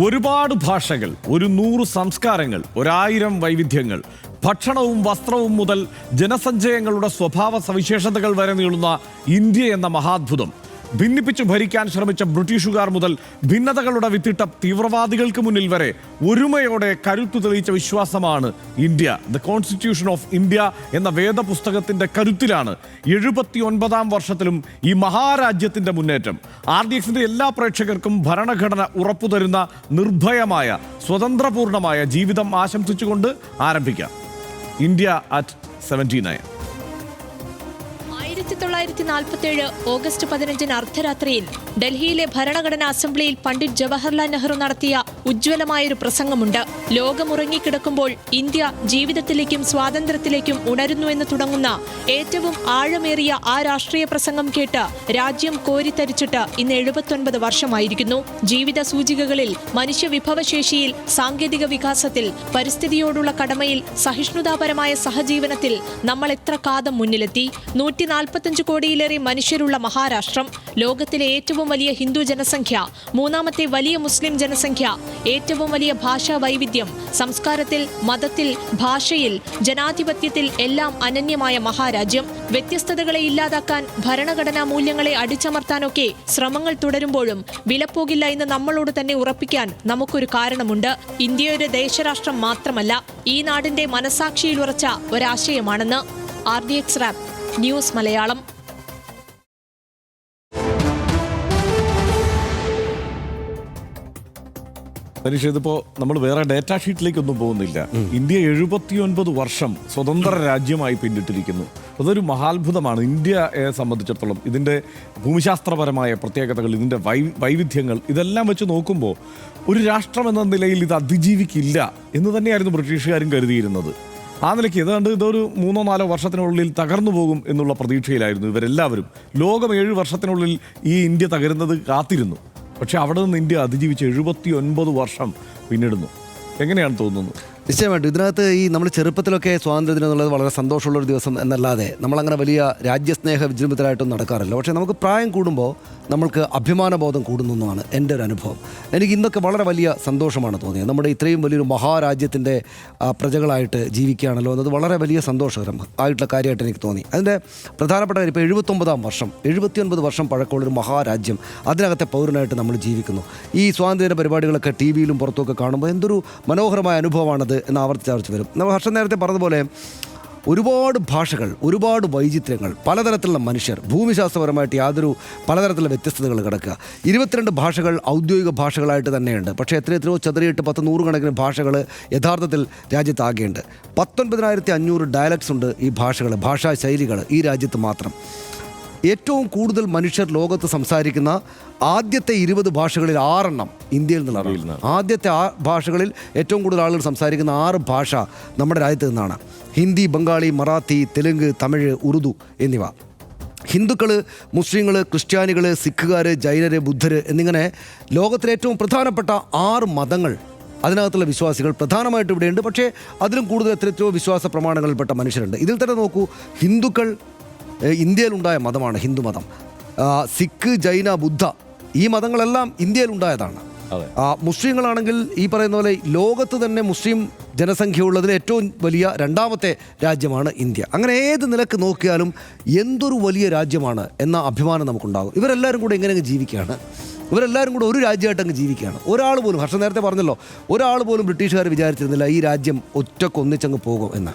ഒരുപാട് ഭാഷകൾ, 100 സംസ്കാരങ്ങൾ, 1000 വൈവിധ്യങ്ങൾ, ഭക്ഷണവും വസ്ത്രവും മുതൽ ജനസഞ്ചയങ്ങളുടെ സ്വഭാവ സവിശേഷതകൾ വരെ നീളുന്ന ഇന്ത്യ എന്ന മഹാത്ഭുതം. ഭിന്നിപ്പിച്ചു ഭരിക്കാൻ ശ്രമിച്ച ബ്രിട്ടീഷുകാർ മുതൽ ഭിന്നതകളുടെ വിത്തിട്ട തീവ്രവാദികൾക്ക് മുന്നിൽ വരെ ഒരുമയോടെ കരുത്തു തെളിയിച്ച വിശ്വാസമാണ് India. The constitution of India എന്ന വേദപുസ്തകത്തിന്റെ കരുത്തിലാണ് 79ാം വർഷത്തിലും ഈ മഹാരാജ്യത്തിന്റെ മുന്നേറ്റം. RDXന്റെ എല്ലാ പ്രേക്ഷകർക്കും ഭരണഘടന ഉറപ്പുതരുന്ന നിർഭയമായ സ്വതന്ത്രപൂർണമായ ജീവിതം ആശംസിച്ചുകൊണ്ട് ആരംഭിക്കാം. India at 79. 1947 ഓഗസ്റ്റ് 15 അർദ്ധരാത്രിയിൽ ഡൽഹിയിലെ ഭരണഘടനാ അസംബ്ലിയിൽ പണ്ഡിറ്റ് ജവഹർലാൽ നെഹ്റു നടത്തിയ ഉജ്ജ്വലമായൊരു പ്രസംഗമുണ്ട്. ലോകമുറങ്ങിക്കിടക്കുമ്പോൾ ഇന്ത്യ ജീവിതത്തിലേക്കും സ്വാതന്ത്ര്യത്തിലേക്കും ഉണരുന്നു എന്ന് തുടങ്ങുന്ന ഏറ്റവും ആഴമേറിയ ആ രാഷ്ട്രീയ പ്രസംഗം കേട്ട് രാജ്യം കോരിത്തരിച്ചിട്ട് ഇന്ന് 79 വർഷമായിരിക്കുന്നു. ജീവിത സൂചികകളിൽ, മനുഷ്യവിഭവശേഷിയിൽ, സാങ്കേതിക വികാസത്തിൽ, പരിസ്ഥിതിയോടുള്ള കടമയിൽ, സഹിഷ്ണുതാപരമായ സഹജീവനത്തിൽ നമ്മൾ എത്ര കാതം മുന്നിലെത്തി. 145 കോടിയിലേറെ മനുഷ്യരുള്ള മഹാരാഷ്ട്രം, ലോകത്തിലെ ഏറ്റവും വലിയ ഹിന്ദു ജനസംഖ്യ, മൂന്നാമത്തെ വലിയ മുസ്ലിം ജനസംഖ്യ, ഏറ്റവും വലിയ ഭാഷാ വൈവിധ്യം, സംസ്കാരത്തിൽ, മതത്തിൽ, ഭാഷയിൽ, ജനാധിപത്യത്തിൽ എല്ലാം അനന്യമായ മഹാരാജ്യം. വ്യത്യസ്തതകളെ ഇല്ലാതാക്കാൻ, ഭരണഘടനാ മൂല്യങ്ങളെ അടിച്ചമർത്താനൊക്കെ ശ്രമങ്ങൾ തുടരുമ്പോഴും വിലപ്പോകില്ല എന്ന് നമ്മളോട് തന്നെ ഉറപ്പിക്കാൻ നമുക്കൊരു കാരണമുണ്ട്. ഇന്ത്യ ഒരു ദേശരാഷ്ട്രം മാത്രമല്ല, ഈ നാടിന്റെ മനസാക്ഷിയിൽ ഉറച്ച ഒരാശയമാണെന്ന്. RDX rap news Malayalam. Maneesh, ഇതിപ്പോൾ നമ്മൾ വേറെ ഡേറ്റാ ഷീറ്റിലേക്കൊന്നും പോകുന്നില്ല. ഇന്ത്യ 79 വർഷം സ്വതന്ത്ര രാജ്യമായി പിന്നിട്ടിരിക്കുന്നു. അതൊരു മഹാത്ഭുതമാണ്. ഇന്ത്യയെ സംബന്ധിച്ചിടത്തോളം ഇതിൻ്റെ ഭൂമിശാസ്ത്രപരമായ പ്രത്യേകതകൾ, ഇതിൻ്റെ വൈവിധ്യങ്ങൾ, ഇതെല്ലാം വെച്ച് നോക്കുമ്പോൾ ഒരു രാഷ്ട്രം എന്ന നിലയിൽ ഇത് അതിജീവിക്കില്ല എന്ന് തന്നെയായിരുന്നു ബ്രിട്ടീഷുകാരും കരുതിയിരുന്നത്. ആ നിലയ്ക്ക് ഏതാണ്ട് ഇതൊരു 3-4 വർഷത്തിനുള്ളിൽ തകർന്നു പോകും എന്നുള്ള പ്രതീക്ഷയിലായിരുന്നു ഇവരെല്ലാവരും. ലോകം 7 വർഷത്തിനുള്ളിൽ ഈ ഇന്ത്യ തകരുന്നത് കാത്തിരുന്നു. പക്ഷെ അവിടെ നിന്ന് ഇന്ത്യ അതിജീവിച്ച് 79 വർഷം പിന്നിടുന്നു. എങ്ങനെയാണ് തോന്നുന്നത്? നിശ്ചയമായിട്ടും ഇതിനകത്ത് ഈ നമ്മൾ ചെറുപ്പത്തിലൊക്കെ സ്വാതന്ത്ര്യദിനം എന്നുള്ളത് വളരെ സന്തോഷമുള്ളൊരു ദിവസം എന്നല്ലാതെ നമ്മളങ്ങനെ വലിയ രാജ്യസ്നേഹ വിജൃംഭിതരായിട്ടൊന്നും നടക്കാറില്ല. പക്ഷേ നമുക്ക് പ്രായം കൂടുമ്പോൾ നമ്മൾക്ക് അഭിമാനബോധം കൂടുന്നതാണ് എൻ്റെ ഒരു അനുഭവം. എനിക്ക് ഇന്നൊക്കെ വളരെ വലിയ സന്തോഷമാണ് തോന്നിയത്. നമ്മുടെ ഇത്രയും വലിയൊരു മഹാരാജ്യത്തിൻ്റെ പ്രജകളായിട്ട് ജീവിക്കുകയാണല്ലോ എന്നത് വളരെ വലിയ സന്തോഷകരം ആയിട്ടുള്ള കാര്യമായിട്ട് എനിക്ക് തോന്നി. അതിൻ്റെ പ്രധാനപ്പെട്ട കാര്യം ഇപ്പോൾ 79ാം വർഷം, 79 വർഷം പഴക്കമുള്ളൊരു മഹാരാജ്യം, അതിനകത്തെ പൗരനായിട്ട് നമ്മൾ ജീവിക്കുന്നു. ഈ സ്വാതന്ത്ര്യ പരിപാടികളൊക്കെ ടി വിയിലും പുറത്തുമൊക്കെ കാണുമ്പോൾ എന്തൊരു മനോഹരമായ അനുഭവമാണത് എന്ന് ആവർത്തിച്ച് വരും. നമ്മൾ ഹർഷൻ നേരത്തെ പറഞ്ഞതുപോലെ ഒരുപാട് ഭാഷകൾ, ഒരുപാട് വൈചിത്ര്യങ്ങൾ, പലതരത്തിലുള്ള മനുഷ്യർ, ഭൂമിശാസ്ത്രപരമായിട്ട് യാതൊരു പലതരത്തിലുള്ള വ്യത്യസ്തതകൾ കിടക്കുക. 22 ഭാഷകൾ ഔദ്യോഗിക ഭാഷകളായിട്ട് തന്നെയുണ്ട്. പക്ഷേ എത്രയോ ചെറിയിട്ട് 10-100 കണക്കിന് ഭാഷകൾ യഥാർത്ഥത്തിൽ രാജ്യത്താകെയുണ്ട്. 19,500 ഡയലക്ട്സ് ഉണ്ട് ഈ ഭാഷകൾ, ഭാഷാ ശൈലികൾ ഈ രാജ്യത്ത് മാത്രം. ഏറ്റവും കൂടുതൽ മനുഷ്യർ ലോകത്ത് സംസാരിക്കുന്ന ആദ്യത്തെ 20 ഭാഷകളിൽ 6 എണ്ണം ഇന്ത്യയിൽ നിന്നുള്ളതാണ്. ആദ്യത്തെ ഭാഷകളിൽ ഏറ്റവും കൂടുതൽ ആളുകൾ സംസാരിക്കുന്ന 6 ഭാഷ നമ്മുടെ രാജ്യത്ത് നിന്നാണ്. ഹിന്ദി, ബംഗാളി, മറാത്തി, തെലുങ്ക്, തമിഴ്, ഉറുദു എന്നിവ. ഹിന്ദുക്കൾ, മുസ്ലിങ്ങൾ, ക്രിസ്ത്യാനികൾ, സിഖുകാർ, ജൈനർ, ബുദ്ധർ എന്നിങ്ങനെ ലോകത്തിലെ ഏറ്റവും പ്രധാനപ്പെട്ട 6 മതങ്ങൾ, അതിനകത്തുള്ള വിശ്വാസികൾ പ്രധാനമായിട്ട് ഇവിടെയുണ്ട്. പക്ഷേ അതിലും കൂടുതൽ എത്രയോ വിശ്വാസ പ്രമാണങ്ങളിൽപ്പെട്ട മനുഷ്യരുണ്ട്. ഇതിൽ തന്നെ നോക്കൂ, ഹിന്ദുക്കൾ ഇന്ത്യയിലുണ്ടായ മതമാണ് ഹിന്ദുമതം. സിഖ്, ജൈന, ബുദ്ധ ഈ മതങ്ങളെല്ലാം ഇന്ത്യയിലുണ്ടായതാണ്. മുസ്ലിങ്ങളാണെങ്കിൽ ഈ പറയുന്ന പോലെ ലോകത്ത് തന്നെ മുസ്ലിം ജനസംഖ്യ ഉള്ളതിൽ ഏറ്റവും വലിയ 2ാമത്തെ രാജ്യമാണ് ഇന്ത്യ. അങ്ങനെ ഏത് നിലക്ക് നോക്കിയാലും എന്തൊരു വലിയ രാജ്യമാണ് എന്ന അഭിമാനം നമുക്കുണ്ടാകും. ഇവരെല്ലാവരും കൂടെ എങ്ങനെ ജീവിക്കുകയാണ്, ഇവരെല്ലാവരും കൂടെ ഒരു രാജ്യമായിട്ട് അങ്ങ് ജീവിക്കുകയാണ്. ഒരാൾ പോലും, ഹർഷൻ നേരത്തെ പറഞ്ഞല്ലോ, ഒരാൾ പോലും ബ്രിട്ടീഷുകാർ വിചാരിച്ചിരുന്നില്ല ഈ രാജ്യം ഒറ്റക്കൊന്നിച്ചങ്ങ് പോകും എന്ന്.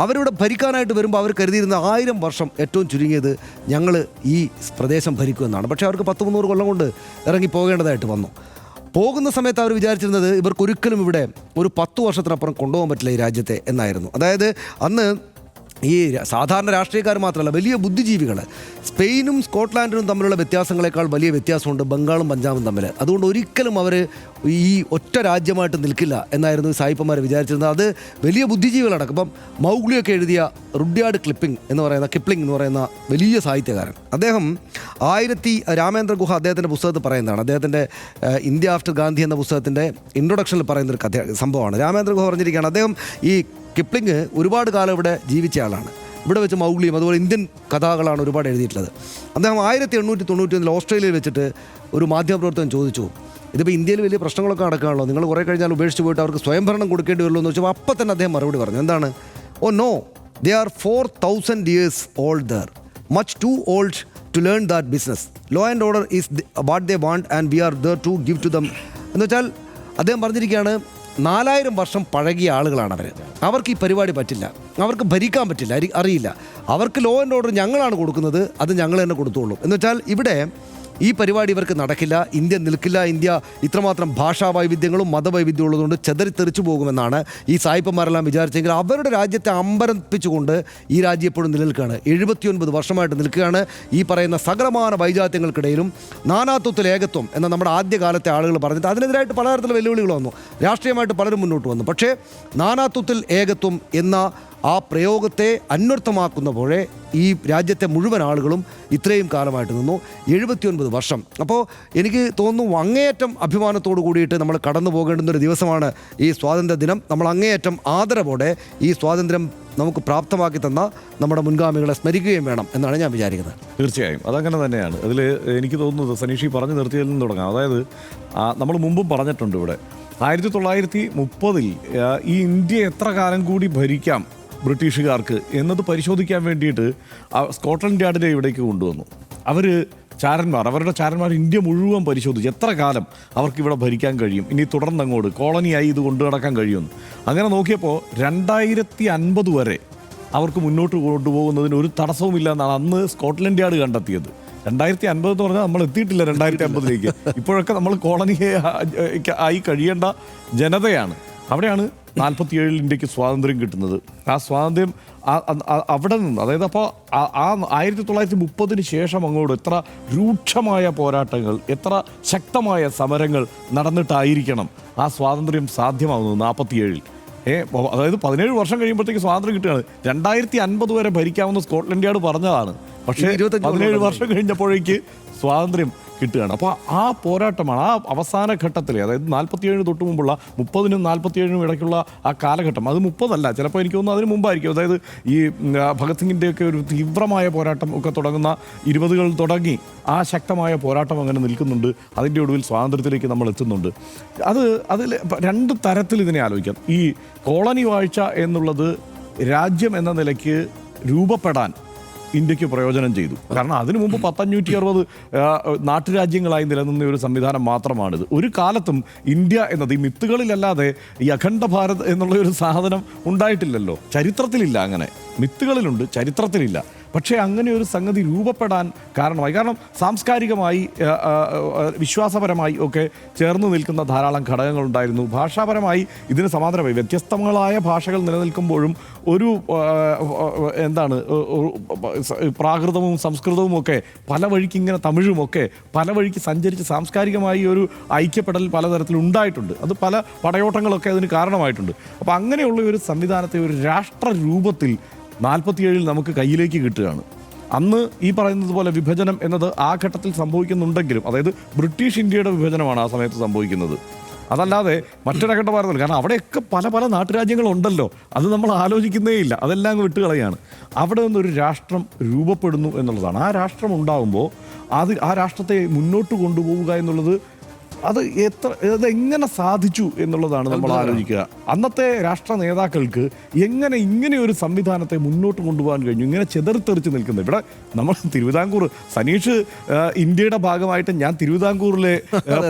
അവരിവിടെ ഭരിക്കാനായിട്ട് വരുമ്പോൾ അവർ കരുതിയിരുന്ന 1000 വർഷം ഏറ്റവും ചുരുങ്ങിയത് ഞങ്ങൾ ഈ പ്രദേശം ഭരിക്കുമെന്നാണ്. പക്ഷേ അവർക്ക് 100-300 കൊല്ലം കൊണ്ട് ഇറങ്ങി പോകേണ്ടതായിട്ട് വന്നു. പോകുന്ന സമയത്ത് അവർ വിചാരിച്ചിരുന്നത് ഇവർക്കൊരിക്കലും ഇവിടെ ഒരു 10 വർഷത്തിനപ്പുറം കൊണ്ടുപോകാൻ പറ്റില്ല ഈ രാജ്യത്തെ എന്നായിരുന്നു. അതായത് അന്ന് ഈ സാധാരണ രാഷ്ട്രീയക്കാർ മാത്രമല്ല, വലിയ ബുദ്ധിജീവികൾ, സ്പെയിനും സ്കോട്ട്ലാൻഡിനും തമ്മിലുള്ള വ്യത്യാസങ്ങളെക്കാൾ വലിയ വ്യത്യാസമുണ്ട് ബംഗാളും പഞ്ചാബും തമ്മിൽ. അതുകൊണ്ട് ഒരിക്കലും അവർ ഈ ഒറ്റ രാജ്യമായിട്ട് നിൽക്കില്ല എന്നായിരുന്നു സായിപ്പന്മാർ വിചാരിച്ചിരുന്നത്. അത് വലിയ ബുദ്ധിജീവികളടക്കം. ഇപ്പം മൗഗ്ലിയൊക്കെ എഴുതിയ റുഡ്യാർഡ് കിപ്ലിംഗ് എന്ന് പറയുന്ന വലിയ സാഹിത്യകാരൻ, അദ്ദേഹം രാമേന്ദ്ര ഗുഹ അദ്ദേഹത്തിൻ്റെ പുസ്തകത്തിൽ പറയുന്നതാണ്. അദ്ദേഹത്തിൻ്റെ ഇന്ത്യ ആഫ്റ്റർ ഗാന്ധി എന്ന പുസ്തകത്തിൻ്റെ ഇൻട്രൊഡക്ഷനിൽ പറയുന്നൊരു സംഭവമാണ്. രാമേന്ദ്ര ഗുഹ പറഞ്ഞിരിക്കുകയാണ്, അദ്ദേഹം ഈ കിപ്ലിംഗ് ഒരുപാട് കാലം ഇവിടെ ജീവിച്ച ആളാണ്. ഇവിടെ വെച്ച് മൗഗ്ലിയും അതുപോലെ ഇന്ത്യൻ കഥകളാണ് ഒരുപാട് എഴുതിയിട്ടുള്ളത്. അദ്ദേഹം 1891 ഓസ്ട്രേലിയയിൽ വെച്ചിട്ട് ഒരു മാധ്യമപ്രവർത്തകൻ ചോദിച്ചു, ഇതിപ്പോൾ ഇന്ത്യയിൽ വലിയ പ്രശ്നങ്ങളൊക്കെ നടക്കുകയാണല്ലോ, നിങ്ങൾ കുറേ കഴിഞ്ഞാൽ ഉപേക്ഷിച്ച് പോയിട്ട് അവർക്ക് സ്വയംഭരണം കൊടുക്കേണ്ടി വരുമല്ലോ എന്ന് വെച്ചപ്പോൾ അപ്പം തന്നെ അദ്ദേഹം മറുപടി പറഞ്ഞു. എന്താണ്? Oh no, they are 4000 years old there, much too old to learn that business. Law and order is what they want and we are there to give to them. എന്ന് വെച്ചാൽ അദ്ദേഹം പറഞ്ഞിരിക്കുകയാണ്, 4000 വർഷം പഴകിയ ആളുകളാണ് അവർ. അവർക്ക് ഈ പരിപാടി പറ്റില്ല, അവർക്ക് ഭരിക്കാൻ പറ്റില്ല, അറിയില്ല. അവർക്ക് ലോ ആൻഡ് ഓർഡർ ഞങ്ങളാണ് കൊടുക്കുന്നത്, അത് ഞങ്ങൾ തന്നെ കൊടുത്തോളൂ. എന്ന് വെച്ചാൽ ഇവിടെ ഈ പരിപാടി ഇവർക്ക് നടക്കില്ല, ഇന്ത്യ നിൽക്കില്ല. ഇന്ത്യ ഇത്രമാത്രം ഭാഷാ വൈവിധ്യങ്ങളും മതവൈവിധ്യവും ഉള്ളതുകൊണ്ട് ചെതറിത്തെറിച്ചു പോകുമെന്നാണ് ഈ സായിപ്പന്മാരെല്ലാം വിചാരിച്ചെങ്കിൽ അവരുടെ രാജ്യത്തെ അമ്പരപ്പിച്ചുകൊണ്ട് ഈ രാജ്യം എപ്പോഴും നിലനിൽക്കുകയാണ്. 79 വർഷമായിട്ട് നിൽക്കുകയാണ്. ഈ പറയുന്ന സകലമാന വൈജാത്യങ്ങൾക്കിടയിലും നാനാത്വത്തിൽ ഏകത്വം എന്ന നമ്മുടെ ആദ്യകാലത്തെ ആളുകൾ പറഞ്ഞിട്ട് അതിനെതിരായിട്ട് പലതരത്തിലുള്ള വെല്ലുവിളികൾ വന്നു, രാഷ്ട്രീയമായിട്ട് പലരും മുന്നോട്ട് വന്നു. പക്ഷേ നാനാത്വത്തിൽ ഏകത്വം എന്ന ആ പ്രയോഗത്തെ അന്വർത്ഥമാക്കുന്നപ്പോഴേ ഈ രാജ്യത്തെ മുഴുവൻ ആളുകളും ഇത്രയും കാലമായിട്ട് നിന്നു. 79 വർഷം. അപ്പോൾ എനിക്ക് തോന്നുന്നു അങ്ങേയറ്റം അഭിമാനത്തോടു കൂടിയിട്ട് നമ്മൾ കടന്നു പോകേണ്ടുന്നൊരു ദിവസമാണ് ഈ സ്വാതന്ത്ര്യ ദിനം. നമ്മൾ അങ്ങേയറ്റം ആദരവോടെ ഈ സ്വാതന്ത്ര്യം നമുക്ക് പ്രാപ്തമാക്കി തന്ന നമ്മുടെ മുൻഗാമികളെ സ്മരിക്കുകയും വേണം എന്നാണ് ഞാൻ വിചാരിക്കുന്നത്. തീർച്ചയായും അതങ്ങനെ തന്നെയാണ്. അതിൽ എനിക്ക് തോന്നുന്നത് സനീഷി പറഞ്ഞു നിർത്തിയതിൽ നിന്ന് തുടങ്ങാം. അതായത് നമ്മൾ മുമ്പും പറഞ്ഞിട്ടുണ്ട് ഇവിടെ 1930 ഈ ഇന്ത്യ എത്ര കാലം കൂടി ഭരിക്കാം ബ്രിട്ടീഷുകാർക്ക് എന്നത് പരിശോധിക്കാൻ വേണ്ടിയിട്ട് സ്കോട്ട്ലൻഡ് യാർഡിനെ ഇവിടേക്ക് കൊണ്ടുവന്നു. അവരുടെ ചാരന്മാർ ഇന്ത്യ മുഴുവൻ പരിശോധിച്ചു, എത്ര കാലം അവർക്കിവിടെ ഭരിക്കാൻ കഴിയും, ഇനി തുടർന്നങ്ങോട്ട് കോളനിയായി ഇത് കൊണ്ടു നടക്കാൻ കഴിയുമെന്ന്. അങ്ങനെ നോക്കിയപ്പോൾ 2050 വരെ അവർക്ക് മുന്നോട്ട് കൊണ്ടുപോകുന്നതിന് ഒരു തടസ്സവുമില്ല എന്നാണ് അന്ന് സ്കോട്ട്ലൻഡ് യാർഡ് കണ്ടെത്തിയത്. 2050 എന്ന് പറഞ്ഞാൽ നമ്മൾ എത്തിയിട്ടില്ല 2050 ഇപ്പോഴൊക്കെ നമ്മൾ കോളനിയെ ആയി കഴിയേണ്ട ജനതയാണ്. അവിടെയാണ് 47 ഇന്ത്യക്ക് സ്വാതന്ത്ര്യം കിട്ടുന്നത്. ആ സ്വാതന്ത്ര്യം അവിടെ നിന്ന്, അതായത് അപ്പോൾ ആ 1930 ശേഷം അങ്ങോട്ട് എത്ര രൂക്ഷമായ പോരാട്ടങ്ങൾ, എത്ര ശക്തമായ സമരങ്ങൾ നടന്നിട്ടായിരിക്കണം ആ സ്വാതന്ത്ര്യം സാധ്യമാകുന്നത് 47. അതായത് 17 വർഷം കഴിയുമ്പോഴത്തേക്ക് സ്വാതന്ത്ര്യം കിട്ടുകയാണ്. 2050 വരെ ഭരിക്കാമെന്ന് സ്കോട്ട്ലൻഡ് യാർഡ് പറഞ്ഞതാണ്. പക്ഷേ 17 വർഷം കഴിഞ്ഞപ്പോഴേക്ക് സ്വാതന്ത്ര്യം കിട്ടുകയാണ്. അപ്പോൾ ആ പോരാട്ടമാണ് ആ അവസാന ഘട്ടത്തിൽ, അതായത് 47 തൊട്ട് മുമ്പുള്ള 30-നും 47-നും ഇടയ്ക്കുള്ള ആ കാലഘട്ടം. അത് 30 ചിലപ്പോൾ എനിക്ക് തോന്നുന്നു അതിന് മുമ്പായിരിക്കും. അതായത് ഈ ഭഗത് സിംഗിൻ്റെയൊക്കെ ഒരു തീവ്രമായ പോരാട്ടം ഒക്കെ തുടങ്ങുന്ന 20-കൾ തുടങ്ങി ആ ശക്തമായ പോരാട്ടം അങ്ങനെ നിൽക്കുന്നുണ്ട്. അതിൻ്റെ ഒടുവിൽ സ്വാതന്ത്ര്യത്തിലേക്ക് നമ്മൾ എത്തുന്നുണ്ട്. അതിൽ 2 തരത്തിൽ ഇതിനെ ആലോചിക്കാം. ഈ കോളനി വാഴ്ച എന്നുള്ളത് രാജ്യം എന്ന നിലയ്ക്ക് രൂപപ്പെടാൻ ഇന്ത്യക്ക് പ്രയോജനം ചെയ്തു. കാരണം അതിനു മുമ്പ് 560 നാട്ടുരാജ്യങ്ങളായി നിലനിന്ന ഒരു സംവിധാനം മാത്രമാണിത്. ഒരു കാലത്തും ഇന്ത്യ എന്നത് ഈ മിത്തുകളിലല്ലാതെ ഈ അഖണ്ഡ ഭാരത് എന്നുള്ള ഒരു സാധനം ഉണ്ടായിട്ടില്ലല്ലോ. ചരിത്രത്തിലില്ല, അങ്ങനെ മിത്തുകളിലുണ്ട്, ചരിത്രത്തിലില്ല. പക്ഷേ അങ്ങനെ ഒരു സംഗതി രൂപപ്പെടാൻ കാരണമായി. കാരണം സാംസ്കാരികമായി വിശ്വാസപരമായി ഒക്കെ ചേർന്ന് നിൽക്കുന്ന ധാരാളം ഘടകങ്ങളുണ്ടായിരുന്നു. ഭാഷാപരമായി ഇതിന് സമാന്തരമായി വ്യത്യസ്തങ്ങളായ ഭാഷകൾ നിലനിൽക്കുമ്പോഴും ഒരു പ്രാകൃതവും സംസ്കൃതവും ഒക്കെ പല വഴിക്ക്, ഇങ്ങനെ തമിഴുമൊക്കെ പല വഴിക്ക് സഞ്ചരിച്ച് സാംസ്കാരികമായി ഒരു ഐക്യപ്പെടൽ പലതരത്തിൽ ഉണ്ടായിട്ടുണ്ട്. അത് പല പടയോട്ടങ്ങളൊക്കെ അതിന് കാരണമായിട്ടുണ്ട്. അപ്പോൾ അങ്ങനെയുള്ള ഒരു സംവിധാനത്തെ ഒരു രാഷ്ട്ര രൂപത്തിൽ 47 നമുക്ക് കയ്യിലേക്ക് കിട്ടുകയാണ്. അന്ന് ഈ പറയുന്നത് പോലെ വിഭജനം എന്നത് ആ ഘട്ടത്തിൽ സംഭവിക്കുന്നുണ്ടെങ്കിലും, അതായത് ബ്രിട്ടീഷ് ഇന്ത്യയുടെ വിഭജനമാണ് ആ സമയത്ത് സംഭവിക്കുന്നത്, അതല്ലാതെ മറ്റൊരഖണ്ഡ ഭാരതമല്ല. കാരണം അവിടെയൊക്കെ പല പല നാട്ടുരാജ്യങ്ങളുണ്ടല്ലോ, അത് നമ്മൾ ആലോചിക്കുന്നേ ഇല്ല, അതെല്ലാം അങ്ങ് വിട്ടുകളയാണ്. അവിടെ നിന്നൊരു രാഷ്ട്രം രൂപപ്പെടുന്നു എന്നുള്ളതാണ്. ആ രാഷ്ട്രം ഉണ്ടാകുമ്പോൾ ആ രാഷ്ട്രത്തെ മുന്നോട്ട് കൊണ്ടുപോവുക എന്നുള്ളത് അതെങ്ങനെ സാധിച്ചു എന്നുള്ളതാണ് നമ്മൾ ആലോചിക്കുക. അന്നത്തെ രാഷ്ട്ര നേതാക്കൾക്ക് എങ്ങനെ ഇങ്ങനെ ഒരു സംവിധാനത്തെ മുന്നോട്ട് കൊണ്ടുപോകാൻ കഴിഞ്ഞു, ഇങ്ങനെ ചെതറിത്തെറിച്ച് നിൽക്കുന്നത്. ഇവിടെ നമ്മൾ തിരുവിതാംകൂർ, സനീഷ് ഇന്ത്യയുടെ ഭാഗമായിട്ട്, ഞാൻ തിരുവിതാംകൂറിലെ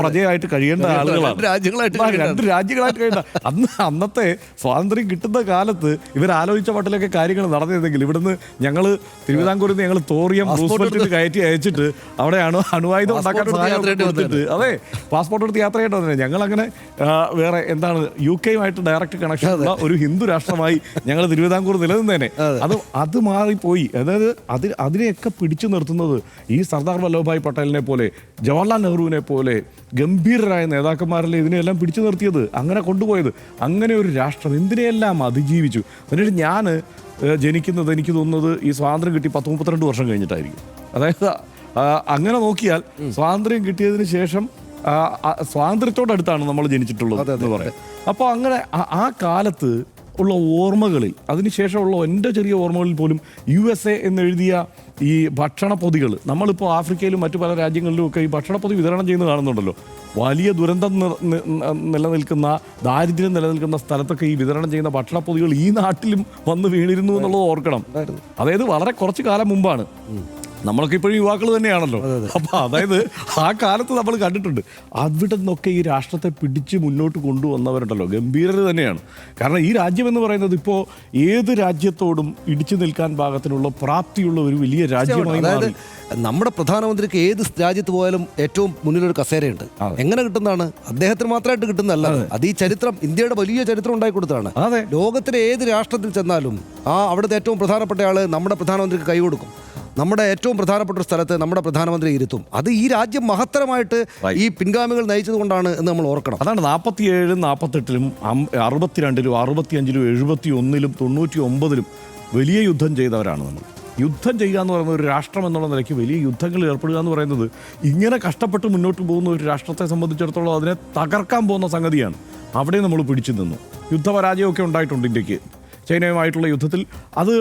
പ്രജയായിട്ട് കഴിയേണ്ട ആളുകളാണ്, 2 രാജ്യങ്ങളായിട്ട് കഴിയേണ്ട. അന്നത്തെ സ്വാതന്ത്ര്യം കിട്ടുന്ന കാലത്ത് ഇവർ ആലോചിച്ച മട്ടിലൊക്കെ കാര്യങ്ങൾ നടന്നിരുന്നെങ്കിൽ ഇവിടുന്ന് ഞങ്ങൾ തിരുവിതാംകൂറിൽ നിന്ന് ഞങ്ങൾ തോറിയം റൂസ്വെൽറ്റിൽ കയറ്റി അയച്ചിട്ട് അവിടെയാണ് അണുവായുധം ഉണ്ടാക്കാൻ സഹായം കൊടുത്തിട്ട്, അതെ, പാസ്പോർട്ട് എടുത്ത് യാത്ര ചെയ്യേണ്ടി വന്നില്ല. ഞങ്ങളങ്ങനെ വേറെ UK-യുമായിട്ട് ഡയറക്റ്റ് കണക്ഷൻ ഉള്ള ഒരു ഹിന്ദു രാഷ്ട്രമായി ഞങ്ങൾ തിരുവിതാംകൂർ നിലനിന്നേനെ. അത് മാറിപ്പോയി. അതായത് അതിനെയൊക്കെ പിടിച്ചു നിർത്തുന്നത് ഈ സർദാർ വല്ലഭഭായ് പട്ടേലിനെ പോലെ, ജവഹർലാൽ നെഹ്റുവിനെ പോലെ ഗംഭീരരായ നേതാക്കന്മാരല്ലേ ഇതിനെയെല്ലാം പിടിച്ചു നിർത്തിയത്, അങ്ങനെ കൊണ്ടുപോയത്. അങ്ങനെ ഒരു രാഷ്ട്രം എന്തിനെയെല്ലാം അതിജീവിച്ചു. എന്നിട്ട് ഞാൻ ജനിക്കുന്നത്, എനിക്ക് തോന്നുന്നത് ഈ സ്വാതന്ത്ര്യം കിട്ടി 32 വർഷം കഴിഞ്ഞിട്ടായിരിക്കും. അതായത് അങ്ങനെ നോക്കിയാൽ സ്വാതന്ത്ര്യം കിട്ടിയതിന് ശേഷം സ്വാതന്ത്ര്യത്തോടടുത്താണ് നമ്മൾ ജനിച്ചിട്ടുള്ളത് എന്ന് പറയാം. അപ്പോൾ അങ്ങനെ ആ കാലത്ത് ഉള്ള ഓർമ്മകളിൽ, അതിനുശേഷമുള്ള എൻ്റെ ചെറിയ ഓർമ്മകളിൽ പോലും USA എന്നെഴുതിയ ഈ ഭക്ഷണപ്പൊതികൾ, നമ്മളിപ്പോൾ ആഫ്രിക്കയിലും മറ്റു പല രാജ്യങ്ങളിലും ഒക്കെ ഈ ഭക്ഷണപ്പൊതി വിതരണം ചെയ്യുന്നത് കാണുന്നുണ്ടല്ലോ. വലിയ ദുരന്തം നിലനിൽക്കുന്ന, ദാരിദ്ര്യം നിലനിൽക്കുന്ന സ്ഥലത്തൊക്കെ ഈ വിതരണം ചെയ്യുന്ന ഭക്ഷണപ്പൊതികൾ ഈ നാട്ടിലും വന്ന് വീണിരുന്നു എന്നുള്ളത് ഓർക്കണം. അതായത് വളരെ കുറച്ച് കാലം മുമ്പാണ്. നമ്മളൊക്കെ ഇപ്പോഴും യുവാക്കൾ തന്നെയാണല്ലോ. അപ്പോൾ അതായത് ആ കാലത്ത് നമ്മൾ കണ്ടിട്ടുണ്ട്. അവിടെ നിന്നൊക്കെ ഈ രാഷ്ട്രത്തെ പിടിച്ച് മുന്നോട്ട് കൊണ്ടുവന്നവരുണ്ടല്ലോ, ഗംഭീരത തന്നെയാണ്. കാരണം ഈ രാജ്യം എന്ന് പറയുന്നത് ഇപ്പോൾ ഏത് രാജ്യത്തോടും ഇടിച്ചു നിൽക്കാൻ പാകത്തിനുള്ള പ്രാപ്തിയുള്ള ഒരു വലിയ രാജ്യമായി മാറി. നമ്മുടെ പ്രധാനമന്ത്രിക്ക് ഏത് രാജ്യത്ത് പോയാലും ഏറ്റവും മുന്നിലൊരു കസേരയുണ്ട്. എങ്ങനെ കിട്ടുന്നതാണ്? അദ്ദേഹത്തിന് മാത്രമായിട്ട് കിട്ടുന്നതല്ല. അത് ഈ ചരിത്രം, ഇന്ത്യയുടെ വലിയ ചരിത്രം ഉണ്ടായി കൊടുത്തതാണ്. ലോകത്തിലെ ഏത് രാഷ്ട്രത്തിൽ ചെന്നാലും അവിടുത്തെ ഏറ്റവും പ്രധാനപ്പെട്ട ആള് നമ്മുടെ പ്രധാനമന്ത്രിക്ക് കൈ കൊടുക്കും. നമ്മുടെ ഏറ്റവും പ്രധാനപ്പെട്ട ഒരു സ്ഥലത്ത് നമ്മുടെ പ്രധാനമന്ത്രി ഇരുത്തും. അത് ഈ രാജ്യം മഹത്തരമായിട്ട് ഈ പിൻഗാമികൾ നയിച്ചത് കൊണ്ടാണ് എന്ന് നമ്മൾ ഓർക്കണം. അതാണ് 47-ലും 48-ലും 62-ലും 65-ലും 71-ലും 99-ലും വലിയ യുദ്ധം ചെയ്തവരാണ് നമ്മൾ. യുദ്ധം ചെയ്യുക എന്ന് പറയുന്നത്, ഒരു രാഷ്ട്രം എന്നുള്ള നിലയ്ക്ക് വലിയ യുദ്ധങ്ങളിൽ ഏർപ്പെടുക എന്ന് പറയുന്നത് ഇങ്ങനെ കഷ്ടപ്പെട്ട് മുന്നോട്ട് പോകുന്ന ഒരു രാഷ്ട്രത്തെ സംബന്ധിച്ചിടത്തോളം അതിനെ തകർക്കാൻ പോകുന്ന സംഗതിയാണ്. അവിടെ നമ്മൾ പിടിച്ചു നിന്നു. യുദ്ധപരാജയമൊക്കെ ഉണ്ടായിട്ടുണ്ട് ഇന്ത്യക്ക്. ചൈനയുമായിട്ടുള്ള യുദ്ധത്തിൽ അത്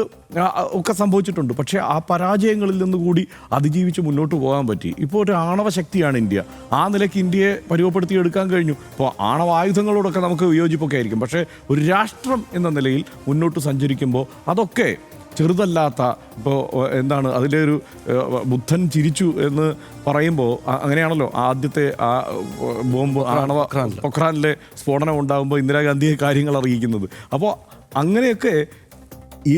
ഒക്കെ സംഭവിച്ചിട്ടുണ്ട്. പക്ഷേ ആ പരാജയങ്ങളിൽ നിന്ന് കൂടി അതിജീവിച്ച് മുന്നോട്ട് പോകാൻ പറ്റി. ഇപ്പോൾ ഒരു ആണവ ശക്തിയാണ് ഇന്ത്യ. ആ നിലയ്ക്ക് ഇന്ത്യയെ പരുവപ്പെടുത്തിയെടുക്കാൻ കഴിഞ്ഞു. ഇപ്പോൾ ആണവായുധങ്ങളോടൊക്കെ നമുക്ക് വിയോജിപ്പൊക്കെ ആയിരിക്കും. പക്ഷേ ഒരു രാഷ്ട്രം എന്ന നിലയിൽ മുന്നോട്ട് സഞ്ചരിക്കുമ്പോൾ അതൊക്കെ ചെറുതല്ലാത്ത, ഇപ്പോൾ എന്താണ് അതിലെ ഒരു ബുദ്ധൻ ചിരിച്ചു എന്ന് പറയുമ്പോൾ അങ്ങനെയാണല്ലോ ആദ്യത്തെ ആ ബോംബ്, ആണവ പൊഖ്രാനിലെ സ്ഫോടനം ഉണ്ടാകുമ്പോൾ ഇന്ദിരാഗാന്ധിയെ കാര്യങ്ങൾ അറിയിക്കുന്നത്. അപ്പോൾ അങ്ങനെയൊക്കെ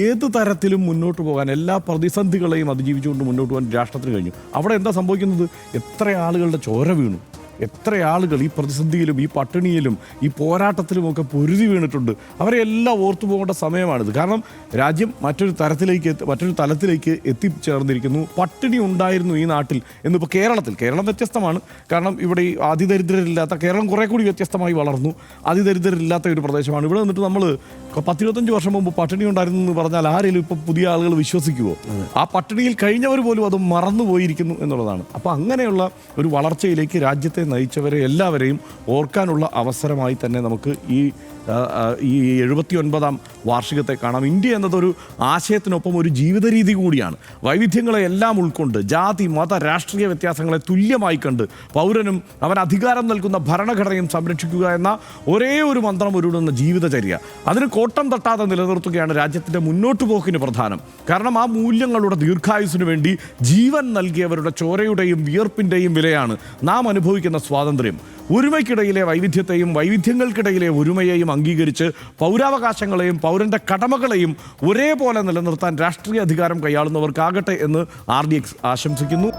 ഏത് തരത്തിലും മുന്നോട്ട് പോകാൻ, എല്ലാ പ്രതിസന്ധികളെയും അതിജീവിച്ചുകൊണ്ട് മുന്നോട്ട് പോകാൻ രാഷ്ട്രത്തിന് കഴിഞ്ഞു. അവിടെ എന്താ സംഭവിക്കുന്നത്? എത്ര ആളുകളുടെ ചോര വീണു, എത്ര ആളുകൾ ഈ പ്രതിസന്ധിയിലും ഈ പട്ടിണിയിലും ഈ പോരാട്ടത്തിലുമൊക്കെ പൊരുതി വീണിട്ടുണ്ട്. അവരെ എല്ലാം ഓർത്തു പോകേണ്ട സമയമാണിത്. കാരണം രാജ്യം മറ്റൊരു തലത്തിലേക്ക് എത്തിച്ചേർന്നിരിക്കുന്നു. പട്ടിണി ഉണ്ടായിരുന്നു ഈ നാട്ടിൽ എന്നിപ്പോൾ കേരളം വ്യത്യസ്തമാണ്. കാരണം ഇവിടെ ഈ അതിദരിദ്രരില്ലാത്ത കേരളം കുറേ കൂടി വ്യത്യസ്തമായി വളർന്നു. അതിദരിദ്രരില്ലാത്ത ഒരു പ്രദേശമാണ്. ഇവിടെ നിന്നിട്ട് നമ്മൾ 10-25 വർഷം മുമ്പ് പട്ടിണി ഉണ്ടായിരുന്നു എന്ന് പറഞ്ഞാൽ ആരെങ്കിലും ഇപ്പോൾ പുതിയ ആളുകൾ വിശ്വസിക്കുമോ? ആ പട്ടിണിയിൽ കഴിഞ്ഞവർ പോലും അത് മറന്നുപോയിരിക്കുന്നു എന്നുള്ളതാണ്. അപ്പോൾ അങ്ങനെയുള്ള ഒരു വളർച്ചയിലേക്ക് രാജ്യത്തെ നയിച്ചവരെ എല്ലാവരെയും ഓർക്കാനുള്ള അവസരമായി തന്നെ നമുക്ക് ഈ 79ാം വാർഷികത്തെ കാണാം. ഇന്ത്യ എന്നതൊരു ആശയത്തിനൊപ്പം ഒരു ജീവിത രീതി കൂടിയാണ്. വൈവിധ്യങ്ങളെ എല്ലാം ഉൾക്കൊണ്ട്, ജാതി മത രാഷ്ട്രീയ വ്യത്യാസങ്ങളെ തുല്യമായി കണ്ട് പൗരനും അവൻ അധികാരം നൽകുന്ന ഭരണഘടനയും സംരക്ഷിക്കുക എന്ന ഒരേ ഒരു മന്ത്രം ഉരുടുന്ന ജീവിതചര്യ, അതിന് കോട്ടം തട്ടാതെ നിലനിർത്തുകയാണ് രാജ്യത്തിൻ്റെ മുന്നോട്ട് പോക്കിന് പ്രധാനം. കാരണം ആ മൂല്യങ്ങളുടെ ദീർഘായുസിനു വേണ്ടി ജീവൻ നൽകിയവരുടെ ചോരയുടെയും വിയർപ്പിൻ്റെയും വിലയാണ് നാം അനുഭവിക്കുന്ന സ്വാതന്ത്ര്യം. ഒരുമയ്ക്കിടയിലെ വൈവിധ്യത്തെയും വൈവിധ്യങ്ങൾക്കിടയിലെ ഒരുമയെയും അംഗീകരിച്ച് പൗരാവകാശങ്ങളെയും പൗരൻ്റെ കടമകളെയും ഒരേപോലെ നിലനിർത്താൻ രാഷ്ട്രീയ അധികാരം കൈയാളുന്നവർക്കാകട്ടെ എന്ന് RDX ആശംസിക്കുന്നു.